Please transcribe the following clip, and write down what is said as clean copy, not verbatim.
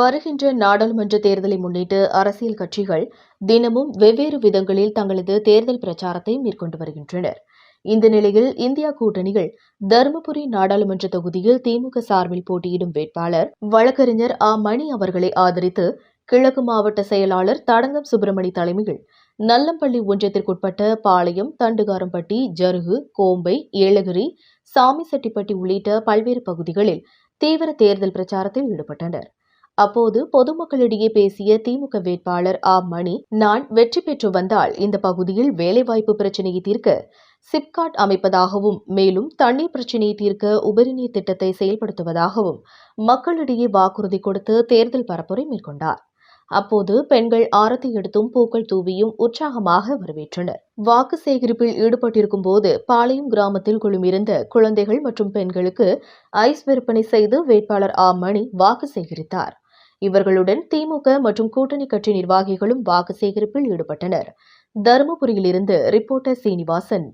வருகின்ற நாடாளுமன்ற தேர்தலை முன்னிட்டு அரசியல் கட்சிகள் தினமும் வெவ்வேறு விதங்களில் தங்களது தேர்தல் பிரச்சாரத்தை மேற்கொண்டு வருகின்றனர். இந்த நிலையில் இந்தியா கூட்டணிகள் தருமபுரி நாடாளுமன்ற தொகுதியில் திமுக சார்பில் போட்டியிடும் வேட்பாளர் வழக்கறிஞர் மணி அவர்களை ஆதரித்து கிழக்கு மாவட்ட செயலாளர் தடங்கம் சுப்பிரமணி தலைமையில் நல்லம்பள்ளி ஒன்றியத்திற்குட்பட்ட பாளையம், தண்டுகாரம்பட்டி, ஜருகு, கோம்பை, ஏலகிரி, சாமிசெட்டிப்பட்டி உள்ளிட்ட பல்வேறு பகுதிகளில் தீவிர தேர்தல் பிரச்சாரத்தில் ஈடுபட்டனர். அப்போது பொதுமக்களிடையே பேசிய திமுக வேட்பாளர் மணி, நான் வெற்றி பெற்று வந்தால் இந்த பகுதியில் வேலைவாய்ப்பு பிரச்சினையை தீர்க்க சிப்காட் அமைப்பதாகவும், மேலும் தண்ணீர் பிரச்சினையை தீர்க்க உபரிநீர் திட்டத்தை செயல்படுத்துவதாகவும் மக்களிடையே வாக்குறுதி கொடுத்து தேர்தல் பரப்புரை மேற்கொண்டார். அப்போது பெண்கள் ஆரத்தி எடுத்தும் பூக்கள் தூவியும் உற்சாகமாக வரவேற்றனர். வாக்கு சேகரிப்பில் ஈடுபட்டிருக்கும் போது பாளையம் கிராமத்தில் குழுமியிருந்த குழந்தைகள் மற்றும் பெண்களுக்கு ஐஸ் விற்பனை செய்து வேட்பாளர் மணி வாக்கு சேகரித்தார். இவர்களுடன் திமுக மற்றும் கூட்டணி கட்சி நிர்வாகிகளும் வாக்கு சேகரிப்பில் ஈடுபட்டனர். தருமபுரியிலிருந்து ரிப்போர்ட்டர் சீனிவாசன்.